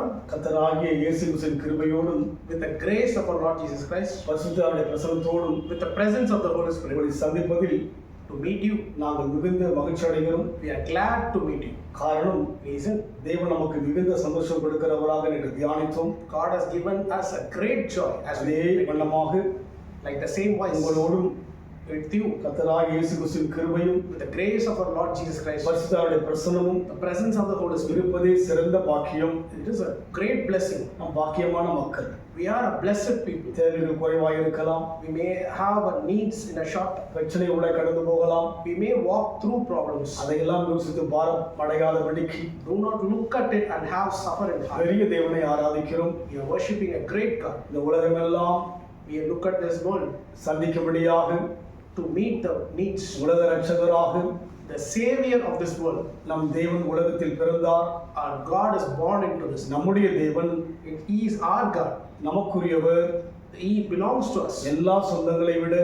God, கர்த்தராகிய இயேசு கிறிஸ்துவின் கிருபையோடும் with the grace of our Lord Jesus Christ, பரிசுத்தருடைய பிரசன்னத்தோடும் with the presence of the Holy Spirit, உங்களை சந்திப்பதில் to meet you. நாங்கள் மிகுந்த மகிழ்ச்சி அடைகிறோம். We are glad to meet you. காரணம், Reason, தேவன் நமக்கு மிகுந்த சந்தோஷம் கொடுக்கிறவராக என்று தியானித்தோம். God has given us a great joy as we அதே வண்ணமாக like the same voice உங்களோடும் with you, கர்த்தராகிய இயேசு கிறிஸ்துவின் கிருபையும் with the grace of our Lord Jesus Christ, பரிசுத்தருடைய பிரசன்னமும் the presence of the Holy Spirit. இருப்பதே சிறந்த பாக்கியம். It is a great blessing. நாம் பாக்கியமான மக்கள். We are a blessed people. தேவைகள் குறைவாக இருக்கலாம், We may have our needs in a short. பிரச்சனை உள்ள கடந்து போகலாம். We may walk through problems. அதையெல்லாம் யோசித்து பாரம் அடையாதபடிக்கு Do not look at it and have suffer in heart. பெரிய தேவனை ஆராதிக்கிறோம். We are worshipping a great God. இந்த உலகமெல்லாம் We look at this world சந்திக்கும்படியாக to meet the needs. உலக ரட்சகராக The Savior of this world, நம் தேவன் உலகத்தில் பிறந்தார். our God is born into this. நம்முடைய தேவன் He is our God. நமக்குரியவர். He belongs to us. எல்லா சொந்தங்களை விட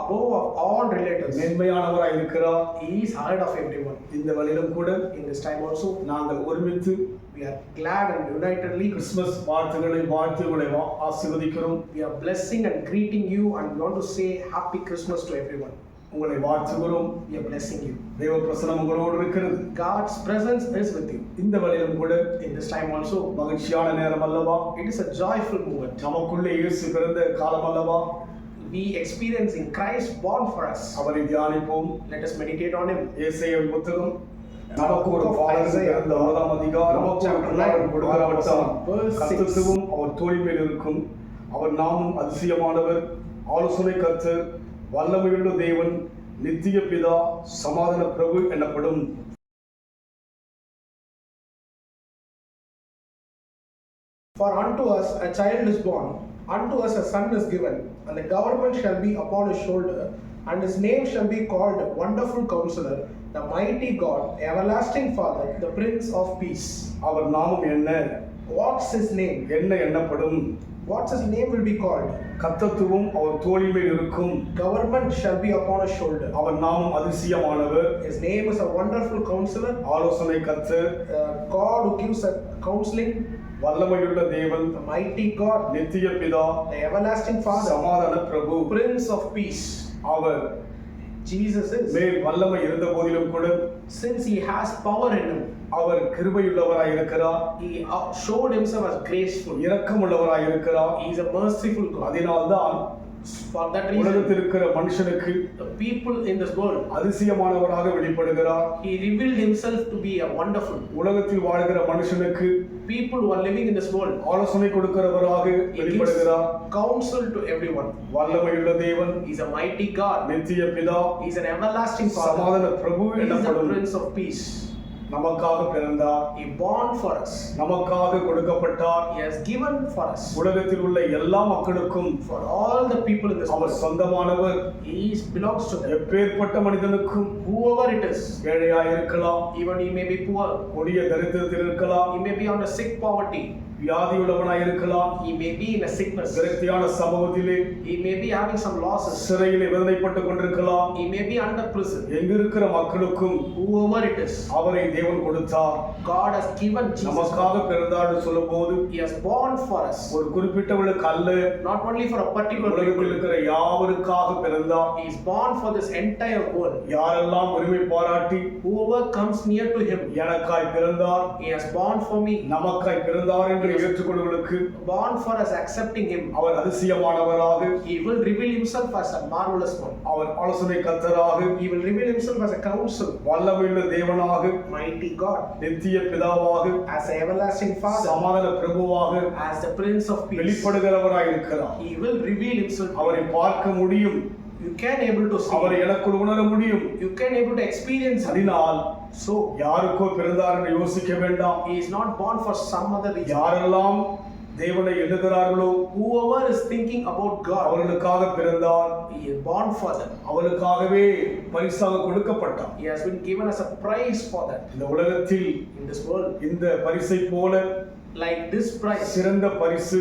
Above of all relatives, மேன்மையானவராய் இருக்கிறார். He is ahead of everyone. இந்த வழியிலும் கூட In this time also, நாங்கள் ஒருமித்து we are glad and unitedly. Christmas வாழ்த்துக்களை வாழ்த்து உங்களை ஆசீர்வதிக்கிறோம். We are blessing and greeting you, and we want to say Happy Christmas to everyone. உங்களை வாழ்த்துகிறோம். We are blessing you. தேவ பிரசன்னம் உங்களோடு இருக்கிறது. God's presence is with you. இந்த வழியிலும் கூட In this time also, மகிழ்ச்சியான நேரம் அல்லவா? it is a joyful moment. நமக்குள்ளே இயேசு பிறந்த காலம் அல்லவா? We experience in Christ born for us. அவரை தியானிப்போம். Let us meditate on Him. ஏசாயாவின் புத்தகம் நமக்கு ஒரு பாலகன் பிறந்த 9ஆம் அதிகாரம் கொடுக்கப்பட்டார். கர்த்தத்துவம் அவர் தோள் மேல் இருக்கும். அவர் நாமம் அதிசயமானவர், ஆலோசனை கர்த்தர், வல்லமையுள்ள தேவன், நித்திய பிதா, சமாதான பிரபு எனப்படும். For unto us a child is born, unto us a son is given, and the government shall be upon his shoulder, and his name shall be called Wonderful Counselor, the Mighty God, Everlasting Father, the Prince of Peace. அவர் நாமம் என்ன? What's his name? என்ன எண்ணப்படும்? What's his name will be called? கர்த்தத்துவம் அவர் தோள் மேல் இருக்கும். Government shall be upon his shoulder. அவர் நாமம் அதிசயமானவர். His name is a Wonderful Counselor, ஆலோசனை கர்த்தர், God who gives a counseling, வல்லமையுள்ள தேவன், the Mighty God, நித்திய பிதா, the Everlasting Father, சமாதான பிரபு. Prince of Peace. Our Jesus is. மேல் வல்லமை இருந்த போதிலும் கூட Since he has power in him, அவர் கிருபையுள்ளவராய் இருக்கிறார். he showed himself as graceful. இரக்கமுள்ளவராய் இருக்கிறார். He is a merciful God. அதனால்தான் For that reason, உலகத்தில் இருக்கிற மனுஷனுக்கு the people in this world, அதிசயமானவராக வெளிப்படுகிறார். he revealed himself to be a wonderful. உலகத்தில் வாழ்கிற மனுஷனுக்கு People who are living in this world, ஆலோசனை கொடுக்கிறவராக he gives வெளிப்படுகிறார். counsel to everyone. வல்லமையுள்ள தேவன், He is a mighty God. நித்திய பிதா, He is an everlasting Father. சமாதான பிரபு He is the எனப்படும். Prince of Peace. நமக்காக பிறந்தார். He born for us. நமக்காக கொடுக்கப்பட்டார். He has given for us. உலகத்தில் உள்ள எல்லா மக்களுக்கும் For all the people in this our world, சொந்தமானவர். he belongs to them. எப்பேற்பட்ட மனிதனுக்கும் Whoever it is, ஏழையாய் இருக்கலாம், even he may be poor, கொடிய தரித்திரத்தில் இருக்கலாம், he may be on a sick poverty, வியாதியுள்ளவனாய் இருக்கலாம், he may be in a sickness, விரக்தியான சமூகத்திலே he may be having some losses, சிறையிலே வேதனைப்பட்டுக் கொண்டிருக்கலாம். he may be under prison. எங்க இருக்கிற மக்களுக்கும் Whoever it is, அவரை தேவன் கொடுத்தார். God has given Jesus. நமக்காக பிறந்தார்னு சொல்லும்போது He has born for us, ஒரு குறிப்பிட்டவளுக்கு அல்ல, not only for a particular உலகத்தில் people. இருக்கிற யாவருக்காக பிறந்தார். He is born for this entire world. யாரெல்லாம் உரிமை பாராட்டி Whoever comes near to him, எனக்காய் பிறந்தார், he has born for me, நமக்காய் பிறந்தார் என்று ஏற்றுக்கொள்வர்களுக்கு born for us, accepting him. Our அதிசயமானவராக, He will reveal himself as a marvelous one. அவர் ஆலோசனை கர்த்தராக, He will reveal himself as a counsel, வல்லமையுள்ள தேவனாக, mighty God, நித்திய பிதாவாக, as an everlasting Father, சமாதான பிரபுவாக as the Prince of Peace. வெளிப்படுகிறவராய் இருக்கிறார். He will reveal himself. அவரை பார்க்க முடியும், You can able to see. அவரை எனக்குள் உணர முடியும். You can able to experience him. அதனால் So யாருக்கோ பிறந்தார் என்று யோசிக்க வேண்டாம். he is not born for some other reason. யாரெல்லாம் தேவனை எண்ணுகிறார்களோ Whoever is thinking about God, அவர்களுக்காக பிறந்தார். he is born for them. அவர்களுக்காகவே பரிசாக கொடுக்கப்பட்டார். He has been given as a prize for that. இந்த உலகத்தில் In this world, இந்த பரிசை போல like this prize, சிறந்த பரிசு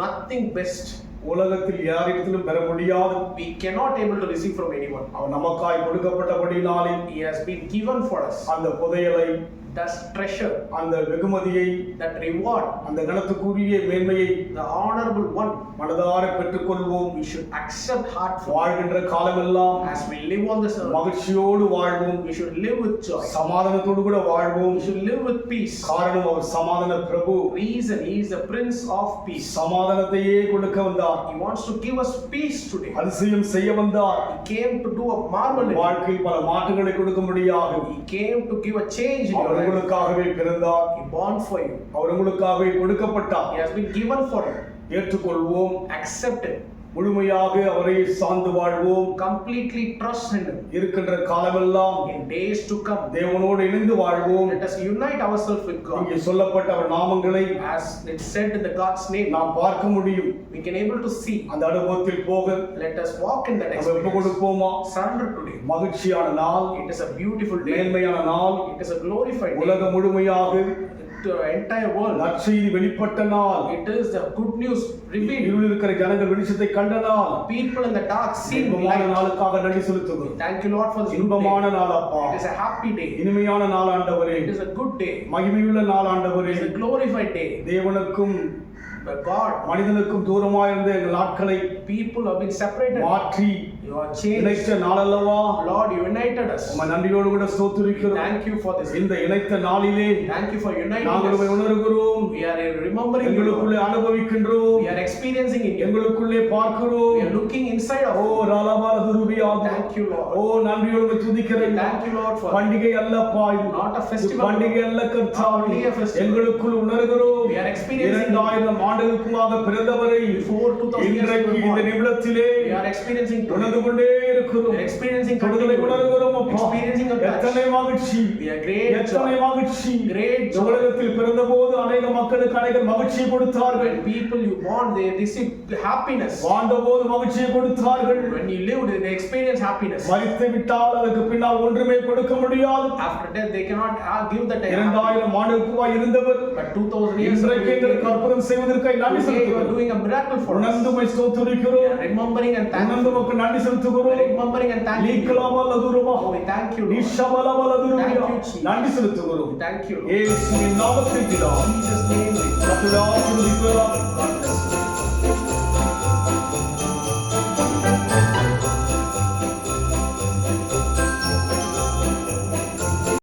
nothing best. உலகத்தில் யாரிடத்திலும் பெற முடியாது. We cannot able to receive from anyone. அவர் நமக்காய் கொடுக்கப்பட்டபடினாலே He has been given for us. அந்த புதையலை that treasure, அந்த வெகுமதியை, that reward, அந்த கனத்துக்குரிய மேன்மையை the honorable one, மனதார பெற்றுக்கொள்வோம். we should accept heartfully. வாழ்கின்ற காலமெல்லாம் As we live on this earth, மகிழ்ச்சியோடு வாழ்வோம். we should live with joy. சமாதானத்தோடு கூட வாழ்வோம். We should live with peace. காரணம் அவர் சமாதான பிரபு. Reason, he is the Prince of Peace. சமாதானத்தையே கொடுக்க வந்தார். He wants to give us peace today. அதிசயம் செய்ய வந்தார். He came to do a marvel in you. வாழ்க்கையில் பல மாற்றங்களை கொடுக்க முடியாது. He came to give a change in your our life. உங்களுக்காகவே பிறந்தார். He born for you. அவர் உங்களுக்காகவே கொடுக்கப்பட்டார். He has been given for you. ஏற்றுக்கொள்வோம். Accept it. முழுமையாக அவரை சார்ந்து வாழ்வோம். Completely trust in him. இருக்கின்ற காலமெல்லாம் In days to come, தேவனோடு இணைந்து வாழ்வோம். let us unite ourselves with God. இங்கே சொல்லப்பட்ட அவர் நாமங்களை As it said in the God's name, நாம் பார்க்க முடியும். we can able to see. அந்த அனுபவத்தில் போக Let us walk in that நம்ம ஒப்பு experience. கொடுப்போமா? Surrender today. மகிழ்ச்சியான நாள், It is a beautiful day. மேன்மையான நாள், It is a glorified day. உலகம் முழுமையாக To the entire world. நற்செய்தி வெளிப்பட்ட நாள், It is the good news revealed. இருளில் இருக்கிற ஜனங்கள் வெளிச்சத்தை கண்ட நாள். People in the dark see இன்பமான light. நாளுக்காக நன்றி செலுத்துகிறோம். Thank you, Lord, for this good இன்பமான day. நாள் அப்பா, It is a happy day. இனிமையான நாள் ஆண்டவரே, It is a good day. மகிமையுள்ள நாள் It ஆண்டவரே. is a glorified day. தேவனுக்கும் But God, மனிதனுக்கும் தூரமாயிருந்த எங்கள் நாட்களை people have been separated. மாற்றி You are changed. இணைத்த நாள் அல்லவா? Lord, you united us. உம்மை நன்றியோடு கூட ஸ்தோத்திரிக்கிறோம். Thank you for this. இந்த இணைத்த நாளிலே Thank you for uniting நாங்கள் உம்மை us. உணர்கிறோம். We are remembering you. எங்களுக்குள்ளே அனுபவிக்கின்றோம். We are experiencing in you. எங்களுக்குள்ளே பார்க்கிறோம். We are looking inside of O you. ராலபால துருவியாக. Thank you, Lord. ஓ நன்றியோடு உம்மை துதிக்கிறேன். Thank you, Lord, for பண்டிகை அல்லப்பா இது. not a இது festival. பண்டிகை அல்ல கர்த்தாவே. Only a festival. எங்களுக்குள் உணர்கிறோம். We are experiencing 2000 ஆண்டுகளுக்குமாக பிறந்தவரை before 2000 years இன்றைக்கு ago. இந்த நிமிடத்திலே We are experiencing today. உணர்ந்து கொண்டே இருக்கிறோம். We are experiencing தொடுதலை உணர்கிறோம் அப்பா. experiencing a touch. எத்தனை மகிழ்ச்சி, We are great எத்தனை joy. மகிழ்ச்சி. Great இந்த joy. உலகத்தில் பிறந்தபோது அநேக மக்களுக்கு அநேக மகிழ்ச்சியை கொடுத்தார்கள். When people you born, they receive happiness. வாழ்ந்தபோது மகிழ்ச்சியை கொடுத்தார்கள். When you lived, they experience happiness. மரித்து விட்டால் அதுக்கு பின்னால் ஒன்றுமே கொடுக்க முடியாது. After death, they cannot give that. 2000 ஆண்டுகளுக்குமாய் இருந்தவர் But 2000 years ago, இன்றைக்கு எங்களுக்கு அற்புதம் செய்வதற்காக நன்றி you are செலுத்துகிறோம். doing a miracle for us. உணர்ந்துமை We ஸ்தோத்திரிக்கிறோம். are remembering and thanking. உணர்ந்து மக்கள் நன்றி செலுத்துகிறோம். Remembering and thanking. நீக்கலாமல் அதுருமா. Oh, we thank you, Lord. நிஷபலமல் அதுருமா. Thank you, Jesus. நன்றி செலுத்துகிறோம். Thank you, Lord. இயேசுவின் நாமத்தில் பிதாவே. In Jesus' name we pray. கர்த்தரே ஆசீர்வதிப்பாராக. God bless you.